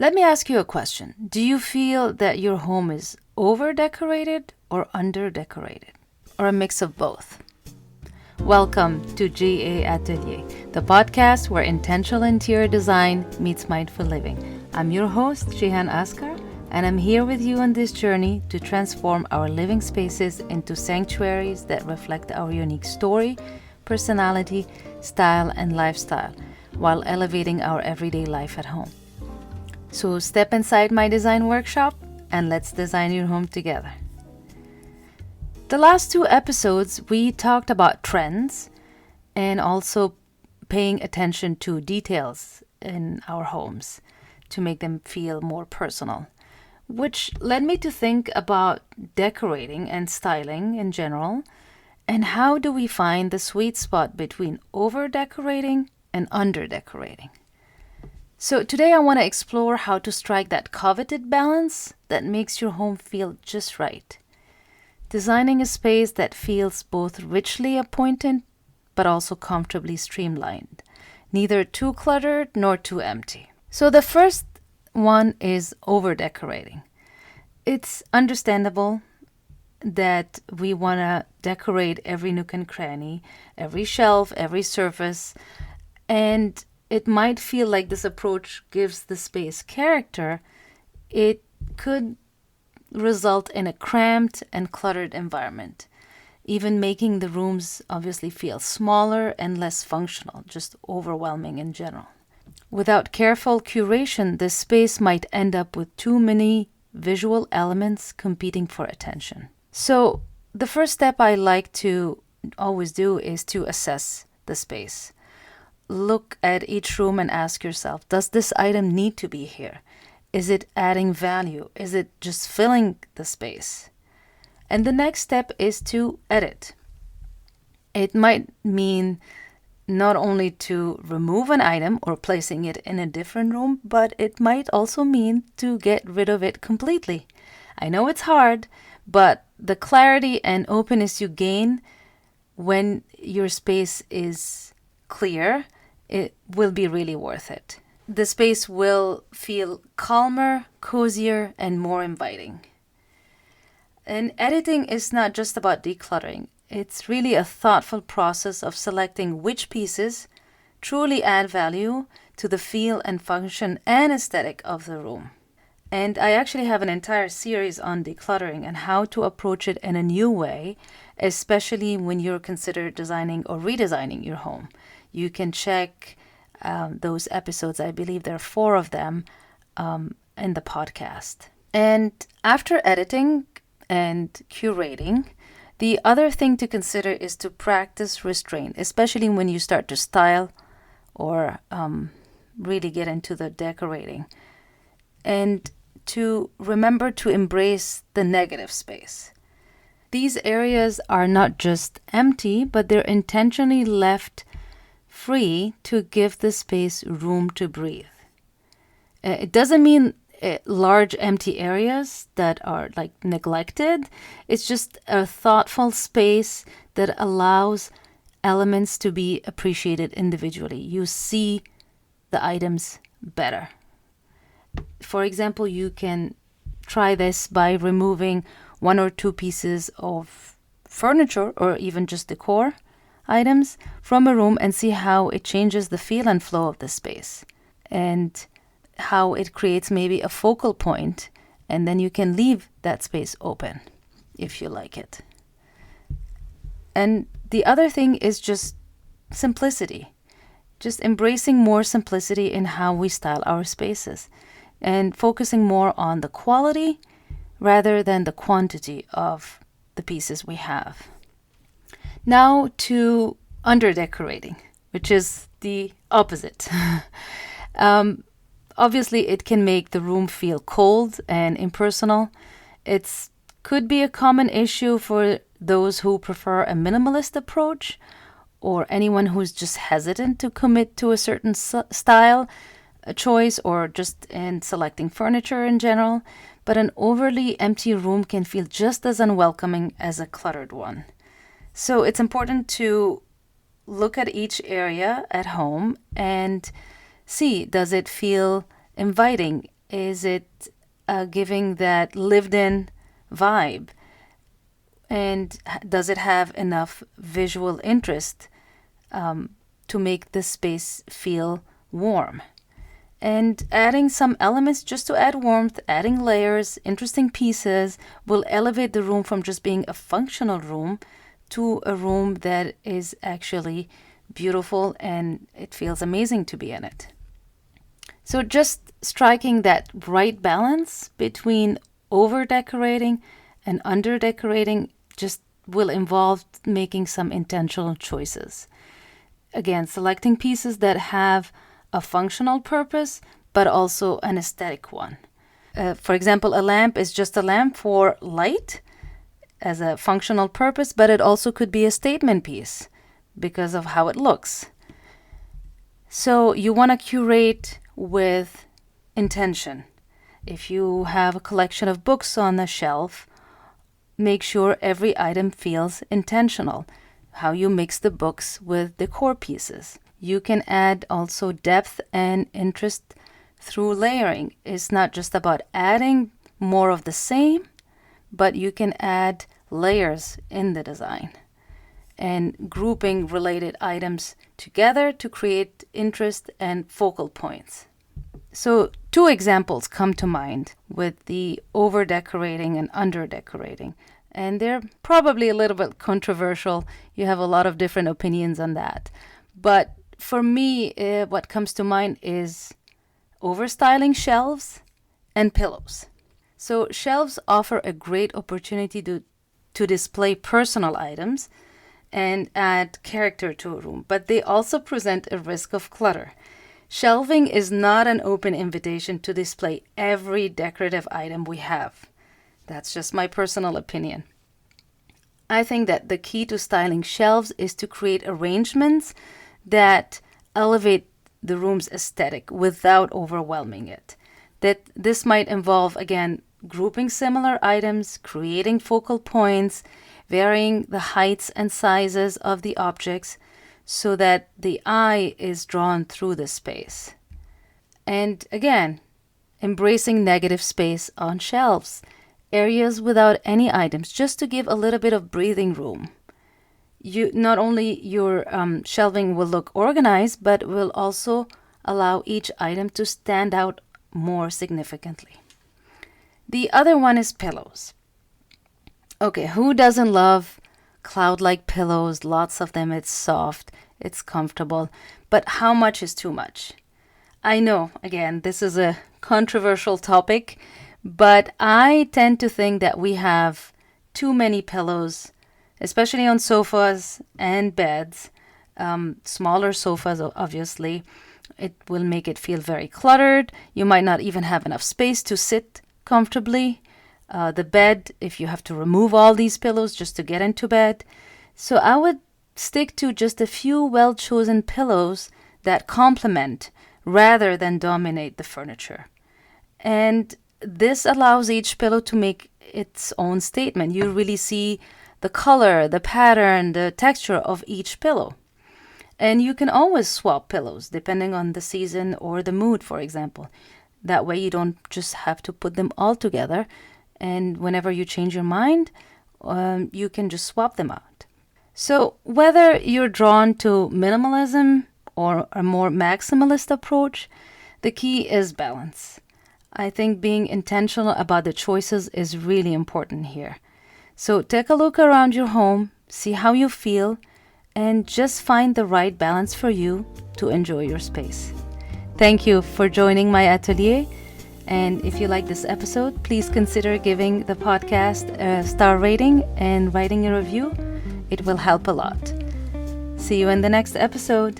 Let me ask you a question. Do you feel that your home is over decorated or under decorated, or a mix of both? Welcome to GA Atelier, the podcast where intentional interior design meets mindful living. I'm your host, Jihan Askar, and I'm here with you on this journey to transform our living spaces into sanctuaries that reflect our unique story, personality, style, and lifestyle, while elevating our everyday life at home. So step inside my design workshop and let's design your home together. The last two episodes, we talked about trends and also paying attention to details in our homes to make them feel more personal, which led me to think about decorating and styling in general, and how do we find the sweet spot between over-decorating and under-decorating. So today I want to explore how to strike that coveted balance that makes your home feel just right. Designing a space that feels both richly appointed but also comfortably streamlined, neither too cluttered nor too empty. So the first one is over-decorating. It's understandable that we want to decorate every nook and cranny, every shelf, every surface, and it might feel like this approach gives the space character. It could result in a cramped and cluttered environment, even making the rooms obviously feel smaller and less functional, just overwhelming in general. Without careful curation, this space might end up with too many visual elements competing for attention. So the first step I like to always do is to assess the space. Look at each room and ask yourself, does this item need to be here? Is it adding value? Is it just filling the space? And the next step is to edit. It might mean not only to remove an item or placing it in a different room, but it might also mean to get rid of it completely. I know it's hard, but the clarity and openness you gain when your space is clear, it will be really worth it. The space will feel calmer, cozier, and more inviting. And editing is not just about decluttering. It's really a thoughtful process of selecting which pieces truly add value to the feel and function and aesthetic of the room. And I actually have an entire series on decluttering and how to approach it in a new way, especially when you're considered designing or redesigning your home. You can check those episodes. I believe there are 4 of them in the podcast. And after editing and curating, the other thing to consider is to practice restraint, especially when you start to style or really get into the decorating. And to remember to embrace the negative space. These areas are not just empty, but they're intentionally left free to give the space room to breathe. It doesn't mean large empty areas that are like neglected. It's just a thoughtful space that allows elements to be appreciated individually. You see the items better. For example, you can try this by removing 1 or 2 pieces of furniture or even just decor items from a room and see how it changes the feel and flow of the space and how it creates maybe a focal point, and then you can leave that space open if you like it. And the other thing is just simplicity, just embracing more simplicity in how we style our spaces and focusing more on the quality rather than the quantity of the pieces we have. Now to under-decorating, which is the opposite. Obviously, it can make the room feel cold and impersonal. It could be a common issue for those who prefer a minimalist approach or anyone who's just hesitant to commit to a certain style, a choice, or just in selecting furniture in general. But an overly empty room can feel just as unwelcoming as a cluttered one. So it's important to look at each area at home and see, does it feel inviting? Is it giving that lived-in vibe? And does it have enough visual interest to make the space feel warm? And adding some elements just to add warmth, adding layers, interesting pieces will elevate the room from just being a functional room to a room that is actually beautiful and it feels amazing to be in it. So just striking that right balance between over decorating and under decorating just will involve making some intentional choices. Again, selecting pieces that have a functional purpose, but also an aesthetic one. For example, a lamp is just a lamp for light as a functional purpose, but it also could be a statement piece because of how it looks. So you want to curate with intention. If you have a collection of books on the shelf, make sure every item feels intentional. How you mix the books with decor pieces. You can add also depth and interest through layering. It's not just about adding more of the same, but you can add layers in the design and grouping related items together to create interest and focal points. So 2 examples come to mind with the over decorating and under decorating. And they're probably a little bit controversial. You have a lot of different opinions on that. But for me, what comes to mind is overstyling shelves and pillows. So shelves offer a great opportunity to display personal items and add character to a room, but they also present a risk of clutter. Shelving is not an open invitation to display every decorative item we have. That's just my personal opinion. I think that the key to styling shelves is to create arrangements that elevate the room's aesthetic without overwhelming it. That this might involve, again, grouping similar items, creating focal points, varying the heights and sizes of the objects so that the eye is drawn through the space. And again, embracing negative space on shelves, areas without any items, just to give a little bit of breathing room. You not only your shelving will look organized, but will also allow each item to stand out more significantly. The other one is pillows. Okay, who doesn't love cloud-like pillows? Lots of them. It's soft, it's comfortable, but how much is too much? I know, again, this is a controversial topic, but I tend to think that we have too many pillows, especially on sofas and beds. Smaller sofas, obviously, it will make it feel very cluttered. You might not even have enough space to sit comfortably. The bed, if you have to remove all these pillows just to get into bed. So I would stick to just a few well-chosen pillows that complement rather than dominate the furniture. And this allows each pillow to make its own statement. You really see the color, the pattern, the texture of each pillow. And you can always swap pillows depending on the season or the mood, for example. That way you don't just have to put them all together. And whenever you change your mind, you can just swap them out. So whether you're drawn to minimalism or a more maximalist approach, the key is balance. I think being intentional about the choices is really important here. So take a look around your home, see how you feel, and just find the right balance for you to enjoy your space. Thank you for joining my atelier. And if you like this episode, please consider giving the podcast a star rating and writing a review. It will help a lot. See you in the next episode.